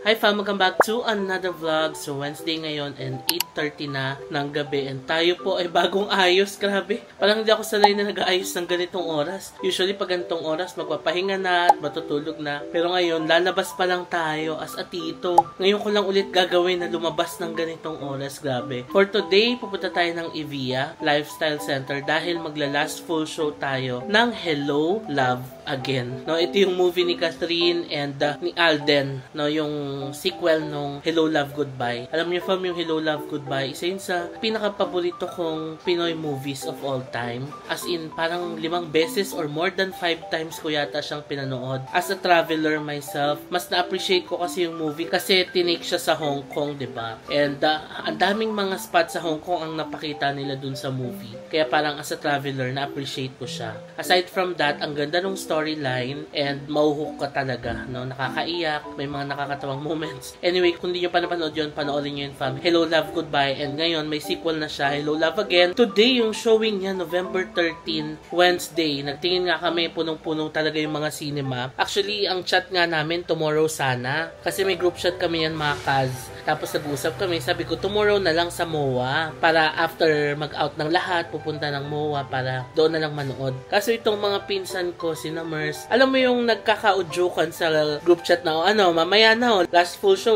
Hi fam, welcome back to another vlog. So Wednesday ngayon and 8:30 na ng gabi and tayo po ay bagong ayos. Grabe, parang hindi ako sanay na nag-aayos ng ganitong oras. Usually pag ganitong oras magpapahinga na at matutulog na. Pero ngayon lalabas pa lang tayo as a tito. Ngayon ko lang ulit gagawin na lumabas ng ganitong oras. Grabe. For today, pupunta tayo ng Evia Lifestyle Center dahil magla-last full show tayo ng Hello, Love Again. No, ito yung movie ni Catherine and ni Alden, no, yung sequel nung Hello, Love, Goodbye. Alam niyo fam, yung Hello, Love, Goodbye, isa yun sa pinaka-paborito kong Pinoy movies of all time. As in, parang 5 beses or more than 5 times ko yata siyang pinanood. As a traveler myself, mas na-appreciate ko kasi yung movie kasi tinake siya sa Hong Kong, diba? And ang daming mga spots sa Hong Kong ang napakita nila dun sa movie. Kaya parang as a traveler, na-appreciate ko siya. Aside from that, ang ganda ng storyline and mauhook ka talaga, no? Nakakaiyak, may mga nakakatawang moments. Anyway, kung hindi nyo pa napanood yun, panoorin nyo yun fam. Hello, Love, Goodbye. And ngayon, may sequel na siya, Hello, Love Again. Today, yung showing niya, November 13, Wednesday. Nagtingin nga kami, punong-punong talaga yung mga cinema. Actually, ang chat nga namin, tomorrow sana. Kasi may group chat kami yan, mga kaz. Tapos nag-uusap kami, sabi ko, tomorrow na lang sa MOA. Para after mag-out ng lahat, pupunta ng MOA para doon na lang manood. Kaso itong mga pinsan ko, si Mers, alam mo yung nagkaka-udyukan sa group chat na, mamaya na, last full show.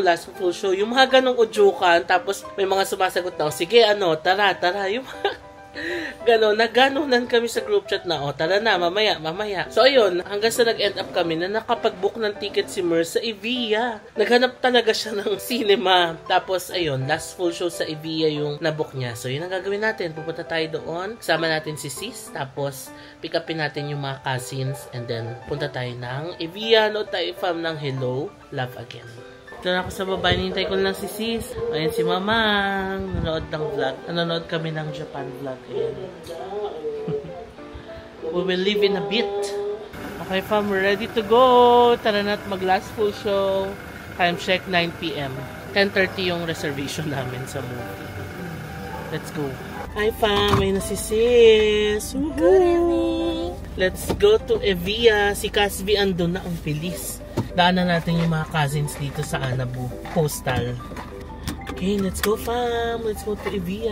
Yung mga ganong udyukan, tapos may mga sumasagot na, sige, tara, yung naganunan kami sa group chat na, tara na, mamaya. So, ayun, hanggang sa nag-end up kami na nakapag-book ng ticket si Mers sa Evia. Naghanap talaga siya ng cinema. Tapos, ayun, last full show sa Evia yung nabook niya. So, yun ang gagawin natin. Pupunta tayo doon. Kasama natin si Sis. Tapos, pick upin natin yung mga cousins. And then, punta tayo ng Evia. No tayo fam ng Hello, Love Again. Doon ako sa baba, hinihintay ko lang si Sis. Ayan si Mamang, nanonood ng vlog. Nanonood kami ng Japan vlog. Ayan. We will leave in a bit. Okay fam, we're ready to go. Tara na't mag-last full show. Time check, 9 PM. 10:30 yung reservation namin sa movie. Let's go. Hi fam, ayun na si Sis. Good evening. Let's go to Evia. Si Casby andun na, ang bilis. Daanan natin yung mga cousins dito sa Anabu Postal. Okay, let's go fam. Let's go to Evia.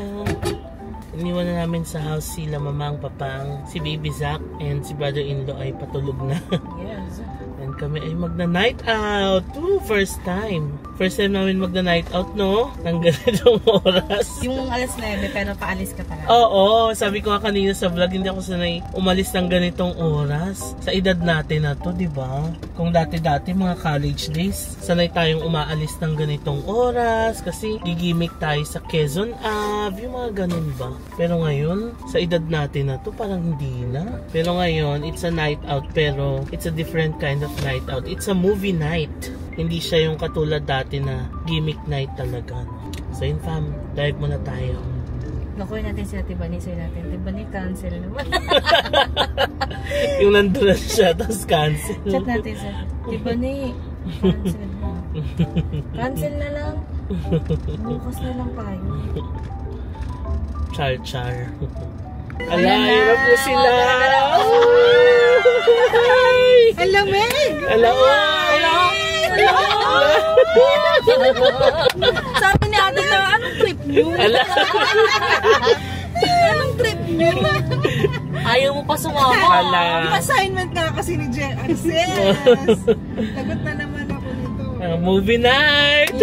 Iniwan na namin sa house sila mamang, papang, si baby Zach, and si brother-in-law ay patulog na. Yes. And kami ay magna-night out. Ooh, first time. First time namin magna-night out, no? Nang ganitong oras. Yung alas 9, pero paalis ka pala. Oo, sabi ko nga kanina sa vlog, hindi ako sanay umalis ng ganitong oras. Sa edad natin na to, di ba? Kung dati-dati, mga college days, sanay tayong umaalis ng ganitong oras kasi gigimik tayo sa Quezon Ave, yung mga ganun ba? Pero ngayon, sa edad natin na to, parang hindi na. Pero ngayon, it's a night out, pero it's a different kind of night out. It's a movie night. Hindi siya yung katulad dati na gimmick night talaga. So yun fam, dive muna tayo. Nakuha natin sila Tibani, sa'yo natin. Tibani, cancel naman. Yung nandun na siya, tapos cancel. Chat natin sa Tibani, cancel na. Cancel na lang. Bukas na lang tayo. Char. Alay na po sila. Hello, Meg! Hello! Sabi ni ate na, anong trip nyo? Anong trip nyo? Ayaw mo pa sumama. Yung assignment nga kasi ni Jen Arces. Lagot na naman ako nito. Movie night!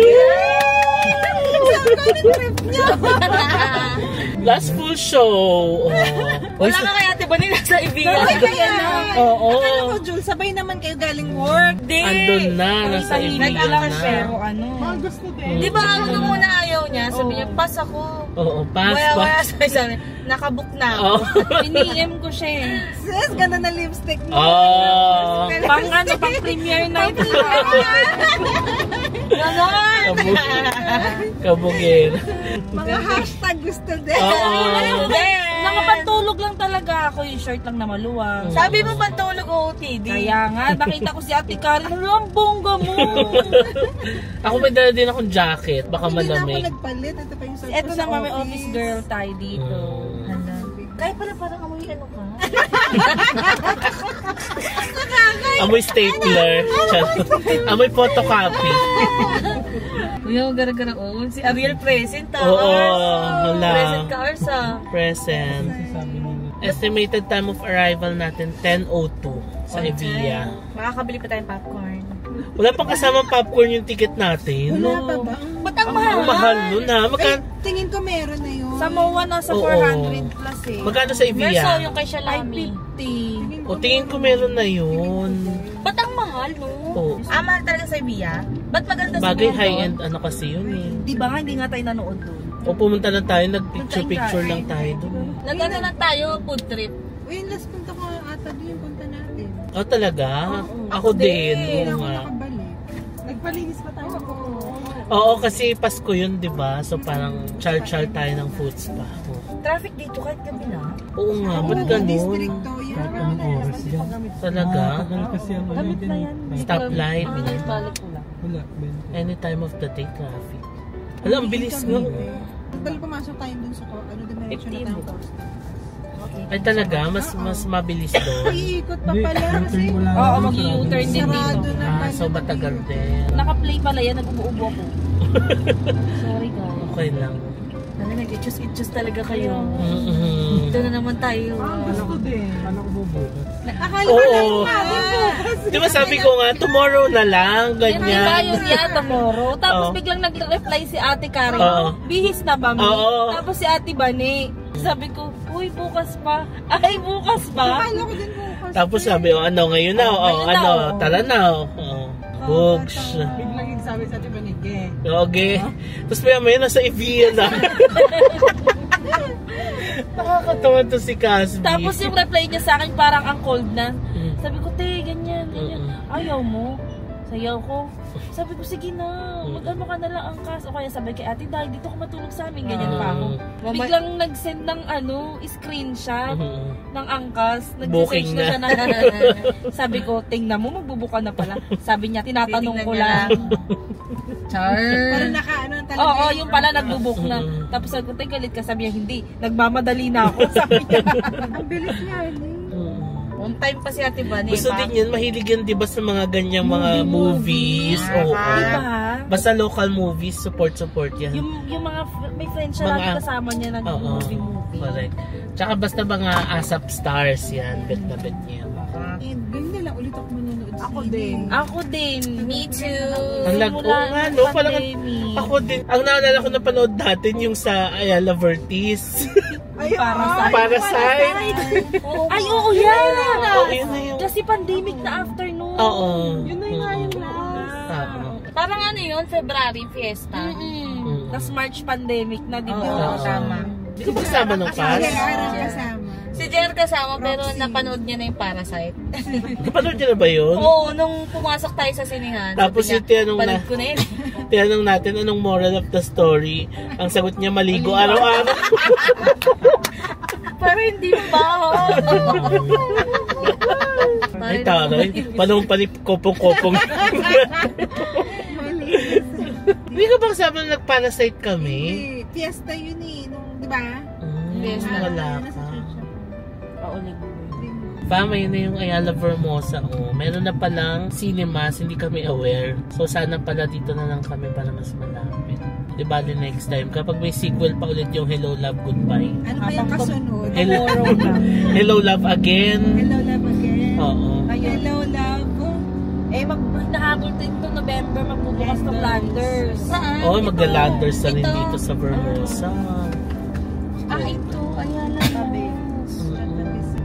Sabi ko yung trip nyo. Last full show. Wala ka kaya Tibani nasa Evia. Oo. Akala ko, Jules, sabay naman kayo galing work. Di. Andun na, nasa Evia na. Pero mga gusto din. Di ba ako nung muna ayaw niya? Sabi niya, pass ako. Oo, pass. Waya, sabi, nakabook na ako. Ini-em ko siya eh. Sis, ganda na lipstick mo. Oh. Pang premiere night. Ganon. Kabugin. Mga hashtag gusto din. Oo. Nakapantulog lang talaga ako. Yung shirt lang na maluwang. Sabi mo pantulog OOTD. Kaya nga, nakita ko si Ate Karen. Ang bongga mo. Ako may dala din akong jacket. Baka Hindi na malamig. ako nagpalit. Ito pa yung Ito na may office girl tayo dito. Kaya pala parang amoy ano ka? Amoy stapler. Amoy photocopy. Kuya, gara-gara. Oh, si Ariel present Oo, wala. Present ka, Arsa. Present. Estimated time of arrival natin, 10:02 sa Evia. Makakabili pa tayong popcorn. Wala pang kasamang popcorn yung ticket natin. Wala pa ba? Ba't ang mahal? Ang mahal nun ha. Ay, tingin ko meron na yun. Sa MOA nasa Oo. 400 plus eh. Magkano sa Verso Evia? yung kay Shalami. 550. O tingin ko meron na yun. Ba't ang mahal, no? Oo. Mahal talaga sa Evia? Ba't maganda sa Bagay Mondo? high-end ano kasi yun eh. Di ba nga, hindi nga tayo nanood doon. O pumunta lang tayo, nag-picture-picture lang tayo doon. Nag-ano lang tayo, food trip. Uy, last punta ko ata doon yung punta natin. Oh, talaga? Ako din. Hindi Oo ako nga. nakabalik. Nagpalinis pa tayo ako. Oo, kasi Pasko yun, di ba? So parang char-char tayo ng food spa. Oo. Traffic dito kahit gabi na. Oo nga, ba't ganun? Districto yan. Talaga? Gamit na yan. Stoplight. Balik ko lang. Any time of the day, traffic. Alam, ang bilis nga. Balik pumasok tayo dun sa direction na tayo coast. Ay talaga, mas mabilis doon. Iikot pa pala kasi Oo, mag-u-turn din sarado dito. na pala. So matagal din. Naka-play pala yan, nag-umuubo ako. Sorry guys. Okay lang. Dala, nag-itchus-itchus talaga kayo. Mm-hmm. Dito na naman tayo. Gusto din. Akala Oo. ko lang bukas. Di ba sabi ko nga, tomorrow na lang, Hindi ba ganyan. yun yan, tomorrow? Tapos Oo. biglang nag-reply si Ate Karen. Oo. Bihis na ba, Mi? Oo. Tapos si Ate Bani. Sabi ko, uy, bukas pa. Ay, bukas pa. Akala ko din bukas. Tapos sabi, ano, ngayon na, Ngayon na, ano, oh. tara na, Bugs. Biglang yung sabi sa tiba ni Ge. Okay. Tapos maya nasa Evia na. Nakakatawa to si Casby. Tapos yung reply niya sa akin, parang ang cold na. Mm. Sabi ko, te, ganyan. Ayaw mo. Sayaw ko. Sabi ko, sige na. Mag-ano ka na lang ang kas. O kaya sabay kay ate, dahil dito ko matulog sa amin. Ganyan pa ako. Biglang nag-send ng screenshot ng angkas. Booking Nag-message na siya na. Sabi ko, tingnan mo, magbubuka na pala. Sabi niya, tinatanong ko lang. Char. Parang nakaano talaga. Oo, yung pala nagbubuk na. Tapos sabi ko, galit ka. Sabi niya, hindi. Nagmamadali na ako. Sabi niya. Ang bilis niya, On time pa si Ate Bani. Gusto din yan, mahilig yan diba sa mga ganyang mga movies. Oo. Diba? Basta local movies, support yan. Yung mga, may friends siya lagi kasama niya nag-movie. Correct. Tsaka basta mga ASAP stars yan, bet na bet niya. And ganyan lang, ulit ako manonood sa Ako din. Me too. Ang oo nga, no? Parang ako din. Ang naalala ko na panood natin yung sa Ayala Vertiz. Parasite. Ay, oo yan! Oo, yun na yun. Kasi pandemic na afternoon. Oo. Yun na nga yung last. Parang ano yun, February fiesta. Tapos March pandemic na, di ba? Tama. Hindi ko kasama nung pass. Kasama. Si Jer kasama, pero napanood niya na yung Parasite. Napanood niya na ba yun? Oo, nung pumasok tayo sa sinihan. Tapos yung tinanong na, ko na yun. tinanong natin anong moral of the story. Ang sagot niya, maligo araw-araw. Para hindi mabaho. Ay, taray. Panong kopong-kopong. Hindi ka ba kasama nung nag-Parasite kami? Hindi. Fiesta yun eh. Di ba? Wala ka. Yun na yung Ayala Vermosa. Meron na palang cinemas, hindi kami aware. So sana pala dito na lang kami para mas malapit. Di ba the next time, kapag may sequel pa ulit yung Hello Love Goodbye. Ano ba yung kasunod? Hello Love Again. Hello Love Again. Oo. Hello Love. Nahabol din ito November, magbubukas ng Landers. Saan? Magla-Landers na rin dito sa Vermosa. Ito. Ayala.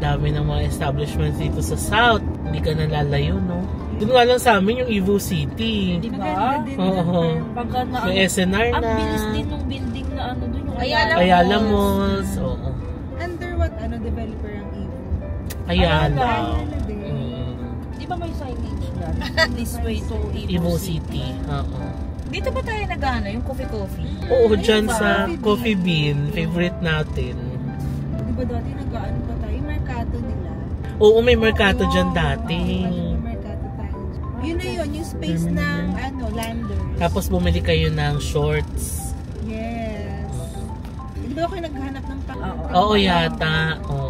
Dami ng mga establishments dito sa South. Hindi ka nalalayo, no? Doon nga lang sa amin yung Evo City. Diba? Oo. May SNR na. Ang bilis din ng building na ano doon. Ayala Malls. Oo. Under what developer ang Evo? Ayala. Di ba may signage yan? This way to Evo City. Oo. Dito ba tayo nag-ano? Yung coffee? Oo, dyan sa Coffee Bean. Favorite natin. Di ba dati nag-ano pa tayo? Mercato nila. Oo, may merkato dyan dati. Mercato tayo. Yun na yun, yung space ng Landers. Tapos bumili kayo ng shorts. Yes. Di ba ako yung naghahanap ng pang... Oo, yata. Oo.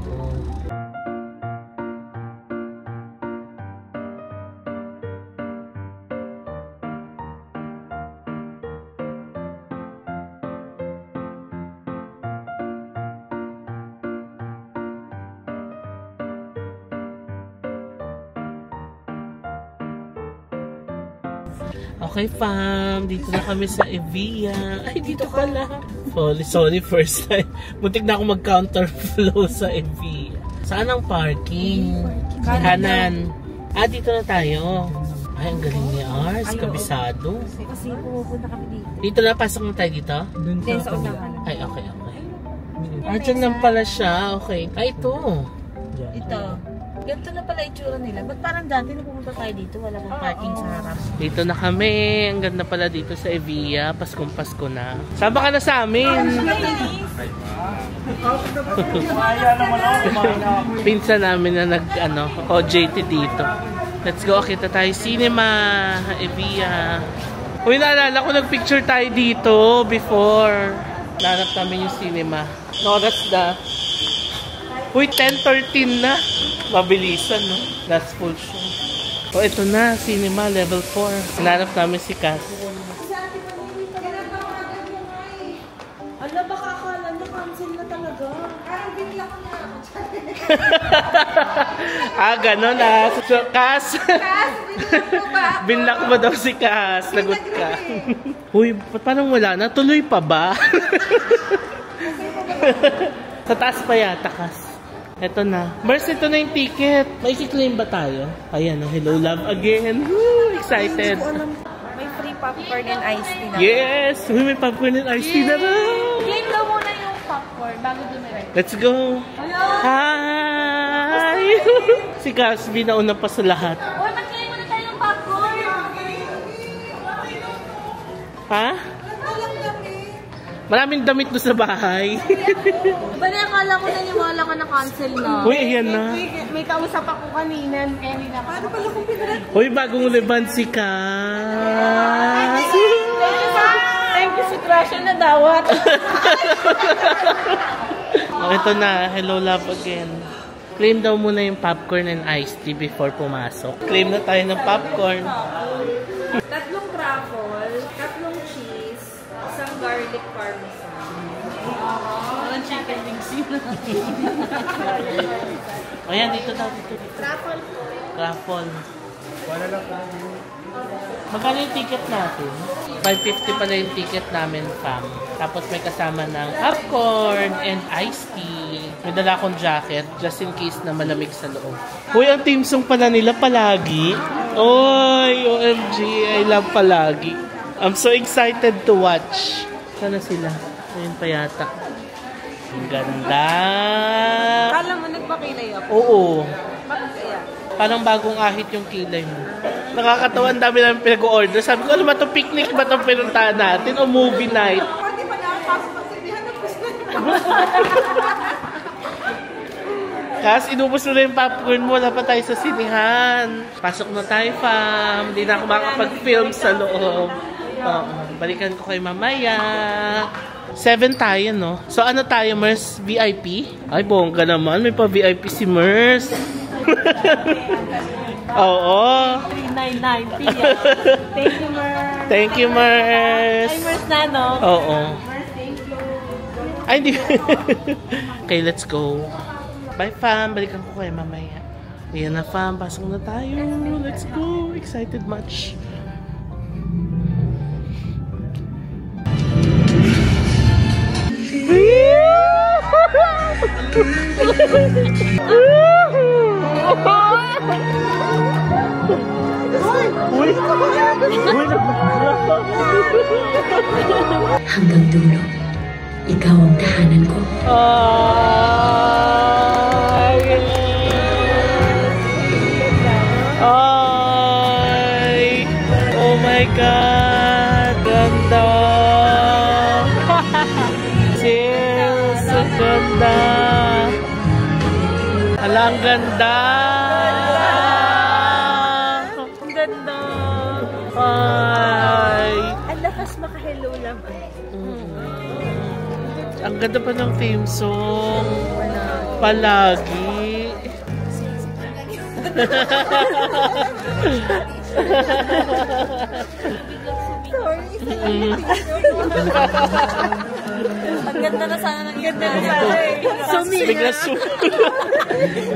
Okay, fam. Dito na kami sa Evia. Ay, dito pala. Sorry, first time. Muntik na ako mag-counterflow sa Evia. Saan ang parking? Kanan. Dito na tayo. Ay, ang galing ni Ars. Kabisado. Kasi pupunta kami dito. Dito na, pasok na tayo dito? Then sa unahan. Ay, okay. Dyan lang pala siya. Okay. Ay, ito. Ito. Ganito na pala itsura nila. Ba't parang dati nung pumunta tayo dito, wala pang parking sa harap? Dito na kami. Ang ganda pala dito sa Evia. Paskong-pasko na. Sama ka na sa amin. Pinsan namin na OJT dito. Let's go. Kita tayo cinema. Evia. Uy, naalala ko nagpicture tayo dito before. Nanap namin yung cinema. Oras na. Uy, 10:13 na. Mabilisan, no? Last full show. Oh, ito na. Cinema, level 4. Nanap namin si Cass. Ala, baka akala na cancel na talaga. Ganon ah. So, Cass. Binlock mo daw si Cass. Lagot ka. Uy, parang wala na. Tuloy pa ba? Sa taas pa yata, Cass. Eto na. Mers, ito na yung ticket. May i-claim ba tayo? Ayan, hello love again. Woo, excited. May free popcorn and iced tea na. Yes! Uy, may popcorn and iced tea na rin. Claim daw muna yung popcorn bago dumiretso. Let's go. Hello! Hi! Si Casby nauna pa sa lahat. Uy, mag-claim muna tayo ng popcorn. Ha? Maraming damit doon sa bahay. Bali, akala ko naniwala ka na cancel na. Uy, ayan na. May kausap ako kanina. Kaya hindi na. Paano pala kung pinarap? Uy, bagong liban si Cass. Thank you si Crush na dawat. Ito na. Hello, love again. Claim daw muna yung popcorn and iced tea before pumasok. Claim na tayo ng popcorn. 3 truffle, 3 cheese, isang garlic parmesan. Walang chicken wings yun. Ayan, dito daw. Dito. Truffle po. Raffle. Magkano yung ticket natin? 550 pala yung ticket namin, fam. Tapos may kasama ng popcorn and iced tea. May dala akong jacket just in case na malamig sa loob. Uy, ang team song pala nila palagi. Oy, OMG, I love palagi. I'm so excited to watch. Sana sila? Ayun pa yata. Ang ganda. Kala mo nagpakilay ako? Oo. Bakit kaya? Parang bagong ahit yung kilay mo. Nakakatawa, ang dami namin pinag-order. Sabi ko, ano ba ito? Picnic ba itong pinuntahan natin? O movie night? Pwede pa nakapasok ang sinihan ng gusto. Kasi inubos mo na yung popcorn mo. Wala pa tayo sa sinihan. Pasok na tayo, fam. Hindi na ako makapag-film sa loob. Oo. Balikan ko kay mamaya. 7 tayo, no? So, ano tayo, Mers? VIP? Ay, bongga naman. May pa-VIP si Mers. Oo. 3,990. Thank you, Mers. Thank you, Mers. Ay, Mers na, no? Oo. Mers, thank you. Ay, hindi. Okay, let's go. Bye, fam. Balikan ko kayo mamaya. Ayan na, fam. Pasok na tayo. Let's go. Excited much. Hanggang dulo, ikaw ang tahanan ko. Ay! Oh my God! Ganda! Sis! Ang ganda! Hala, ang ganda! Ang ganda. Ay! Ang lakas maka-hello lang. Ang ganda pa ng theme song. Palagi. Ang ganda na sana ng ganda na sana eh. Suminga. Bigla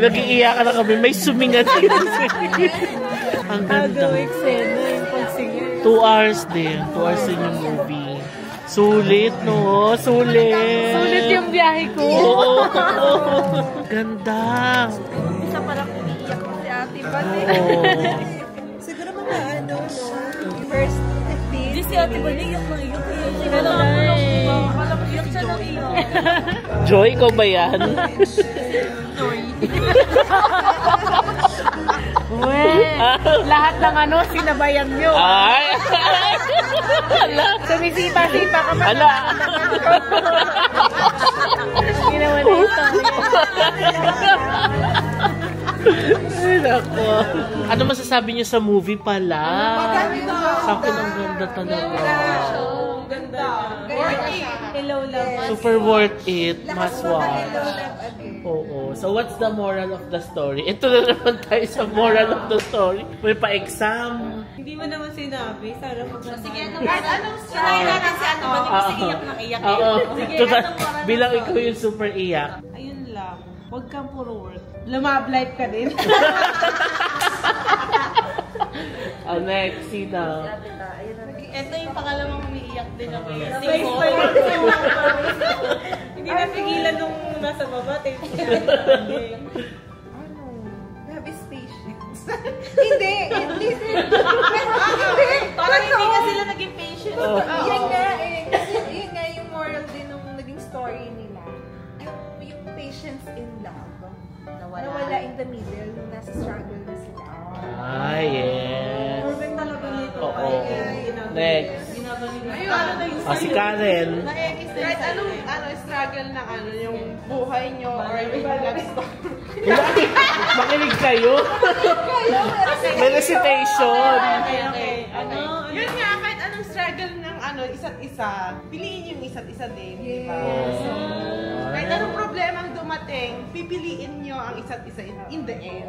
nag-iiyakan na kami. May sumingat. Ang ganda. Eksena yung pagsinga. 2 hours din. 2 hours din yung movie. Sulit, no? Sulit. Sulit yung biyahe ko. Oo. Ganda. Isa parang umiiyak ko si Ate Bani. Siguro mga ano, no? First date. Di si Ate Bani, iyak na iyak. Iyak siya ng iyak. Joy, ikaw ba yan? Joy. Lahat ng ano, sinabayan nyo. Ay! Sumisipa-sipa ka pa. Ala! Ginawa na ito. Ay, nako. Ano masasabi niyo sa movie pala? Sa akin ang ganda talaga. Ganda. Hello, love. Super worth it. Must watch. Oo. So what's the moral of the story? Ito na naman tayo sa moral of the story. May pa-exam. Hindi mo naman sinabi. Sana Sige, anong story natin si Ate Bani? Kasi iyak na iyak. Oo. Sige, Total, bilang ikaw yung super iyak. Ayun lang. Huwag kang puro work. Lumab life ka din. Next, sino? Ito yung pangalawang umiiyak din ako. Hindi napigilan nung nasa baba. Have is patience. Hindi. Parang hindi ka sila naging patient. Yan nga eh. Kasi yun nga yung moral din nung naging story nila. Yung patience in love. Nawala in the middle. Nasa struggle na sila. Ah, yes. Perfect talaga nito. Oo. Next. Si Karen. Kahit anong struggle ng yung buhay nyo or yung love story. Makinig kayo. May recitation. Okay. Yun nga, kahit anong struggle ng isa't isa, piliin yung isa't isa din. Yes. Kahit anong problema ang dumating, pipiliin nyo ang isa't isa in the end.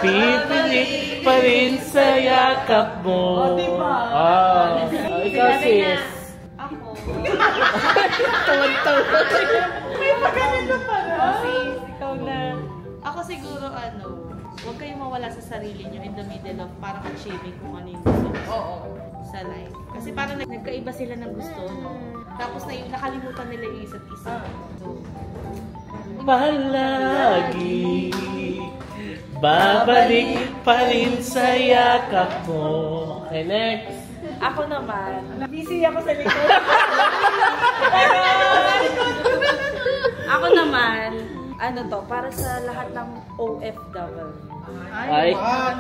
Pipili pa rin sa yakap mo. Ikaw sis. Ako. Tawan-tawan. May pagkanila pala. Sis, ikaw na. Ako siguro huwag kayong mawala sa sarili nyo in the middle of parang achieving kung ano yung gusto nyo sa life. Kasi parang nagkaiba sila ng gusto. Tapos nakalimutan nila yung isa't isa. So, palagi babalik pa rin sa yakap mo. Okay, next. ako naman, Busy ako sa likod. ako naman, para sa lahat ng OFW. Ay,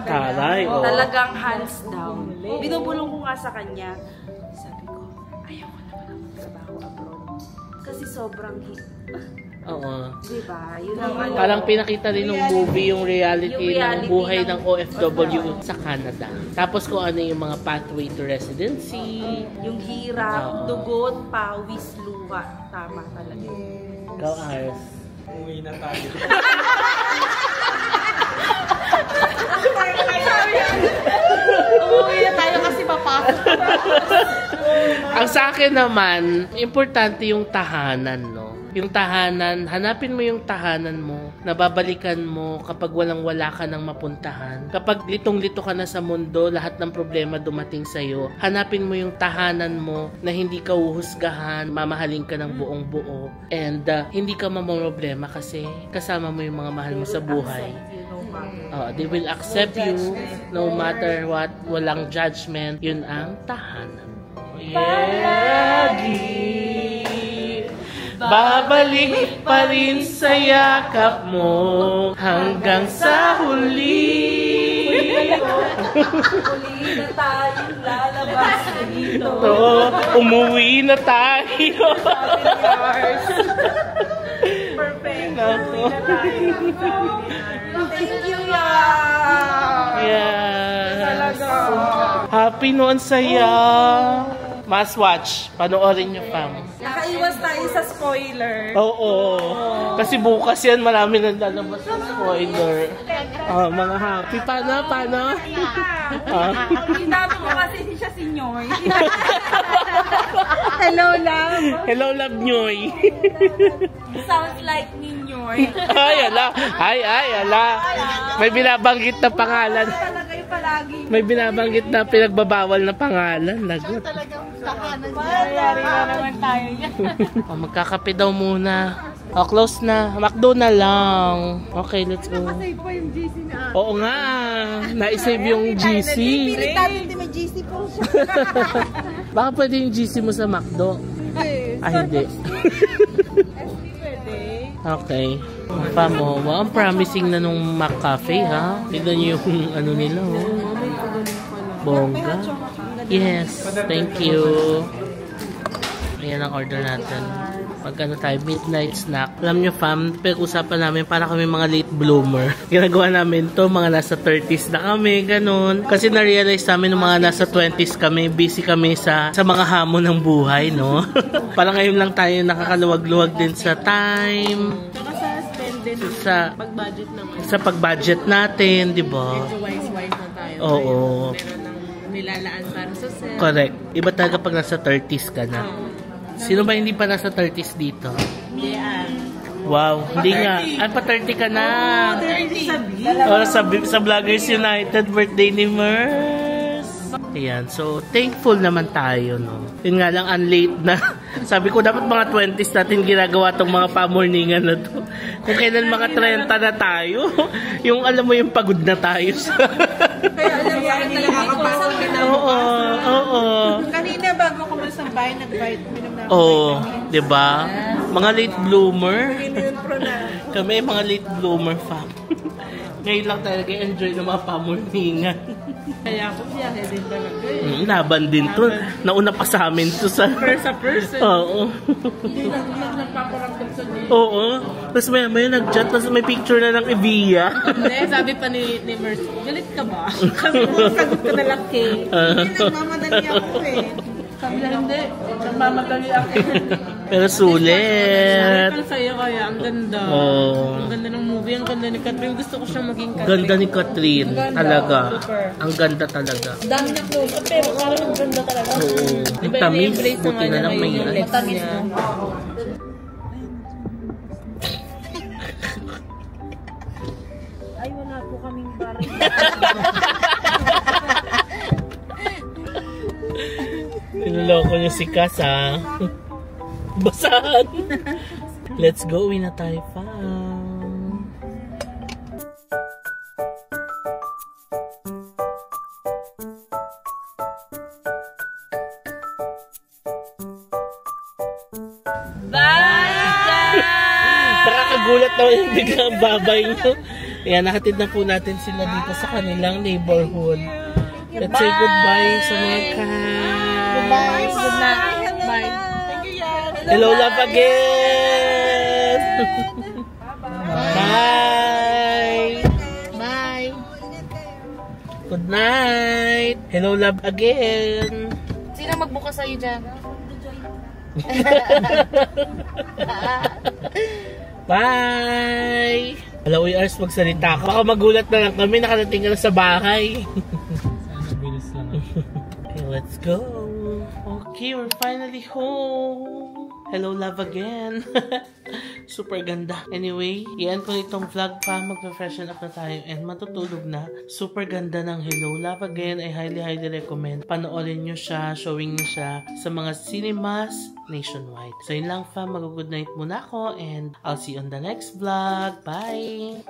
taray. Oh. Talagang hands down. Binubulong ko nga sa kanya. Sabi ko, ayaw ko naman ang magtrabaho abroad. Kasi sobrang Oo. diba? Yun ang Parang pinakita rin ng movie yung reality ng buhay ng ng OFW sa Canada. Tapos kung ano yung mga pathway to residency. yung hirap, dugot, pawis, luha. Tama talaga. Ikaw, Ars. Uwi na tayo. Umuwi na tayo kasi papasok. Ang sa akin naman, importante yung tahanan, no? Yung tahanan, hanapin mo yung tahanan mo, nababalikan mo kapag walang-wala ka ng mapuntahan. Kapag litong-lito ka na sa mundo, lahat ng problema dumating sa'yo, hanapin mo yung tahanan mo na hindi ka uhusgahan, mamahalin ka ng buong-buo, and hindi ka mamroblema kasi kasama mo yung mga mahal mo sa buhay. They will accept you no matter what, walang judgment. Yun ang tahanan. Babalik pa rin sa yakap mo hanggang sa huli. Huli na tayong lalabas dito. Umuwi na tayo. Perfect. Nako. Thank you, Yes. Happy noon saya. Must watch. Panoorin nyo, Pam. Nakaiwas tayo sa spoiler. Oo. Kasi bukas yan, marami nang lalabas ng spoiler. Mga happy. Paano? Sinabi mo kasi hindi siya si Nyoy. Hello, love. Hello, love nyoy. Sounds like Ninyoy. Ay, ala. May binabanggit na pangalan. Talaga yung palagi. May binabanggit na pinagbabawal na pangalan. Lagot. Talagang tahanan Mayayari na naman tayo yan. Magkakape daw muna. Close na. McDo na lang. Okay, let's go. Nakasave pa yung GC na. Oo nga. Naisave yung GC. Pilit natin di may GC po siya. Baka pwede yung GC mo sa McDo. Hindi. Okay. Mo, ang promising na nung McCafe, ha? Tignan niyo yung ano nila, oh. Bongga. Yes, thank you. Ayan ang order natin. Pag tayo, midnight snack. Alam nyo, fam, pag-usapan namin para kami mga late bloomer. Ginagawa namin to, mga nasa 30s na kami, ganun. Kasi na-realize namin ng mga nasa 20s kami, busy kami sa mga hamon ng buhay, no? Parang ngayon lang tayo nakakaluwag-luwag din sa time. Saka sa spend din. Sa Pag-budget naman. Sa pag-budget natin, di ba? Medyo wise na tayo. Oo. Meron ng nilalaan para sa self. Correct. Iba talaga pag nasa 30s ka na. Sino ba hindi pa nasa 30s dito? Yeah. Wow, hindi nga. Ay, pa 30 ka na. 30 sa Vloggers United, birthday ni Mers. Ayan, so thankful naman tayo, no? Yun nga lang, late na. Sabi ko, dapat mga 20s natin ginagawa tong mga pa-morningan na to. Kung kailan mga 30 na tayo, yung alam mo yung pagod na tayo. Kaya alam mo, nakakapasok ka na. Oo. Kanina bago ko malis ng bahay, nag-vitamin na. Oo, di ba? Mga late bloomer. Pro na. Kami mga late bloomer fam. Ngayon lang talaga enjoy ng mga pamorningan. Kaya ako biyahe din talaga. Laban din to. Nauna pa sa amin to sa... Sa person. Oo. Hindi nagpaparamdam sa day. Oo. Tapos may nag-chat, tapos may picture na ng Evia. Hindi, sabi pa ni Mercy, galit ka ba? Sabi ko, sagot ko na lang kay. Hindi, nagmamadali ako eh. Sabi na hindi, nagmamadali ako. Pero sulit. Sabi sa'yo kaya, ang ganda. Oo. Ang ganda ng movie, ang ganda ni Catherine. Gusto ko siyang maging Catherine. Ganda ni Catherine. Ganda. Talaga. Super. Ang ganda talaga. Dami na po. Pero parang ang ganda talaga. Oo. Ang tamis. Buti na lang may ice. Matamis mo. Ay, wala po kaming barang. Niloloko niyo si Kas, ha? Basahan. Let's go. Uwi na tayo, fam. Bye! Nakakagulat daw yung biglang babay niyo. Ayan, nakatid na po natin sila dito sa kanilang neighborhood. Let's say goodbye sa mga Kas. Bye! Good night. Bye. Hello, love again! Bye! Bye! Good night! Hello, love again! Sino magbukas sa'yo dyan? Bye! Hello, Ars, magsalita ka. Baka magulat na lang kami, nakarating ka na sa bahay. Sana bilis lang. Okay, let's go. Okay, we're finally home. Hello, love again. Super ganda. Anyway, iyan ko itong vlog pa. Mag-freshen up na tayo and matutulog na. Super ganda ng Hello, Love Again. I highly recommend. Panoorin nyo siya, showing nyo siya sa mga cinemas nationwide. So, yun lang fam. Mag-good night muna ako and I'll see you on the next vlog. Bye!